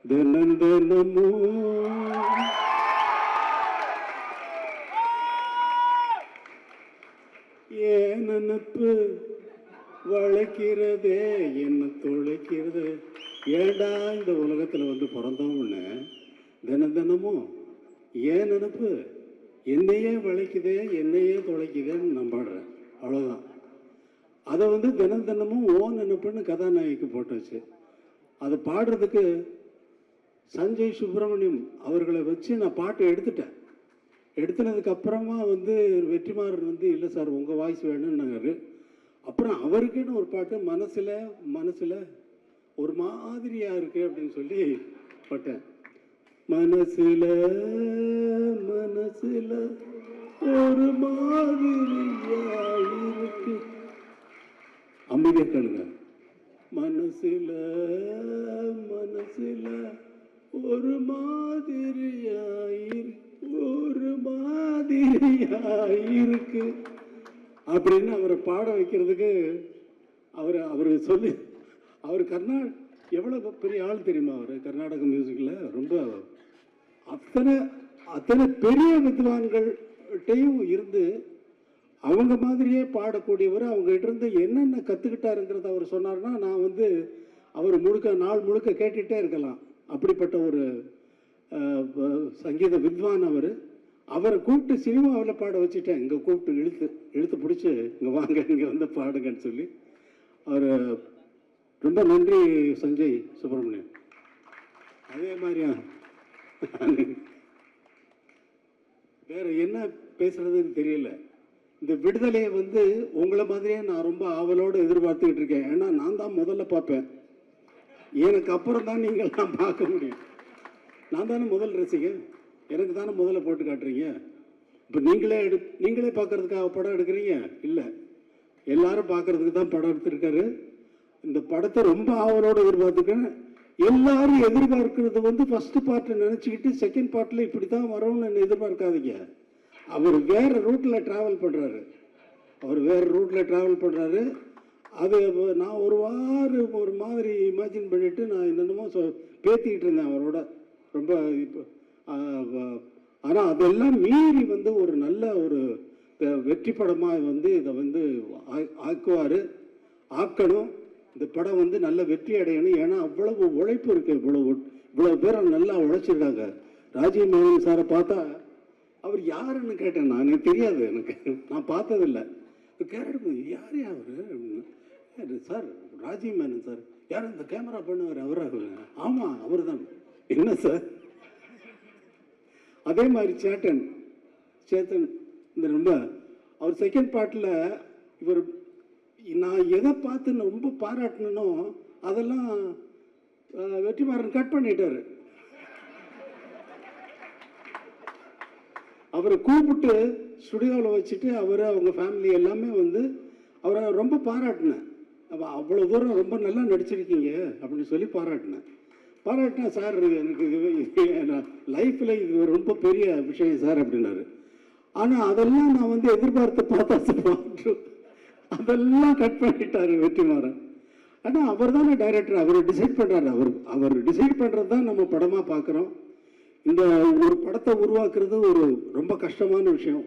தினம் தினமும் ஏன் நினப்பு வளைக்கிறதே என்ன தொலைக்கிறது. ஏண்டா இந்த உலகத்தில் வந்து பிறந்தோம்னு தினம் தினமும் ஏன் நினப்பு என்னையே வளைக்குதே என்னையே தொலைக்குதேன்னு நான் பாடுறேன். அவ்வளோதான். அதை வந்து தினம் தினமும் ஓ நினப்புன்னு கதாநாயகிக்கு போட்டாச்சு. அதை பாடுறதுக்கு சஞ்சய் சுப்பிரமணியம் அவர்களை வச்சு நான் பாட்டை எடுத்துட்டேன். எடுத்துனதுக்கு அப்புறமா வந்து வெற்றிமாறன் வந்து இல்லை சார் உங்கள் வாய்ஸ் வேணும்னாரு. அப்புறம் அவருக்குன்னு ஒரு பாட்டு மனசில் ஒரு மாதிரியாக இருக்கு அப்படின்னு சொல்லி பாட்டேன். மனசில் ஒரு மாதிரியா இருக்கு. அமைதியா கேளுங்க. மனசில் ஒரு மாதிரியா இருக்கு அப்படின்னு அவரை பாட வைக்கிறதுக்கு அவர் சொல்லி அவர் எவ்வளோ பெரிய ஆள் தெரியுமா. அவர் கர்நாடக மியூசிக்கில் ரொம்ப அத்தனை பெரிய வித்வான்கள்கிட்டையும் இருந்து அவங்க மாதிரியே பாடக்கூடியவர். அவங்ககிட்ட இருந்து என்னென்ன கற்றுக்கிட்டாருங்கிறத அவர் சொன்னார்னா நான் வந்து அவர் நாள் முழுக்க கேட்டுகிட்டே இருக்கலாம். அப்படிப்பட்ட ஒரு சங்கீத வித்வான் அவரை கூப்பிட்டு சினிமாவில் பாட வச்சுட்டேன். இங்கே கூப்பிட்டு இழுத்து பிடிச்சி இங்கே வாங்க இங்கே வந்து பாடுங்கன்னு சொல்லி அவர் ரொம்ப நன்றி சஞ்சய் சுப்பிரமணியம். அதே மாதிரியா வேற என்ன பேசுறதுன்னு தெரியல. இந்த விடுதலையை வந்து உங்களை மாதிரியே நான் ரொம்ப ஆவலோடு எதிர்பார்த்துக்கிட்டு இருக்கேன். ஏன்னா நான் தான் முதல்ல பார்ப்பேன். எனக்கு அப்புறம் தான் நீங்கள்லாம் பார்க்க முடியும். நான் தானே முதல் ரசிகன். எனக்கு தானே முதல்ல போட்டு காட்டுறீங்க. இப்போ நீங்களே பார்க்கறதுக்காக படம் எடுக்கிறீங்க இல்லை, எல்லாரும் பார்க்கறதுக்கு தான் படம் எடுத்திருக்காரு. இந்த படத்தை ரொம்ப ஆவலோடு எதிர்பார்த்துக்கேன். எல்லாரும் எதிர்பார்க்கறது வந்து ஃபர்ஸ்ட் பார்ட்டை நினச்சிக்கிட்டு செகண்ட் பார்ட்டில் இப்படி தான் வரும்னு எதிர்பார்க்காதீங்க. அவர் வேற ரூட்டில் ட்ராவல் பண்ணுறாரு. அது நான் ஒரு மாதிரி இமேஜின் பண்ணிட்டு நான் என்னென்னமோ பேத்திக்கிட்டு இருந்தேன் அவரோட ரொம்ப. இப்போ ஆனால் அதெல்லாம் மீறி வந்து ஒரு நல்ல ஒரு வெற்றி படமாக வந்து இதை வந்து ஆக்கணும். இந்த படம் வந்து நல்ல வெற்றி அடையணும். ஏன்னா அவ்வளவு உழைப்பு இருக்கு. இவ்வளவு பேரை நல்லா உழைச்சிருக்காங்க. ராஜீவ் மேனன் சாரை பார்த்தா அவர் யாருன்னு கேட்டேன். நான் எனக்கு தெரியாது, நான் பார்த்ததில்லை. கேட்டு யார் அவர் சார்? ராஜீவ் மேனன் சார். யார் இந்த கேமரா பண்ணுவார்? அவராக? ஆமாம் அவர் தான். என்ன சார்? அதே மாதிரி சேத்தன் இந்த ரொம்ப அவர் செகண்ட் பார்ட்டில் இவர் நான் எதை பார்த்து ரொம்ப பாராட்டணும் அதெல்லாம் வெற்றிமாறன் கட் பண்ணிட்டாரு. அவரை கூப்பிட்டு ஸ்டுடியோவில் வச்சுட்டு அவங்க ஃபேமிலி எல்லாமே வந்து அவரை ரொம்ப பாராட்டினேன். அவ்வளோ தூரம் ரொம்ப நல்லா நடிச்சிருக்கீங்க அப்படின்னு சொல்லி பாராட்டினேன். சார் எனக்கு லைஃப்பில் இது ரொம்ப பெரிய விஷயம் சார் அப்படின்னாரு. ஆனால் அதெல்லாம் நான் வந்து எதிர்பார்த்து பார்த்தா சார் அதெல்லாம் கட் பண்ணிட்டாரு வெற்றிமாறன். ஆனால் அவர் தானே டைரக்டர், அவர் டிசைட் பண்ணுறாரு. அவர் டிசைட் பண்ணுறது தான் நம்ம படமாக பார்க்குறோம். இந்த ஒரு படத்தை உருவாக்குறது ஒரு ரொம்ப கஷ்டமான விஷயம்.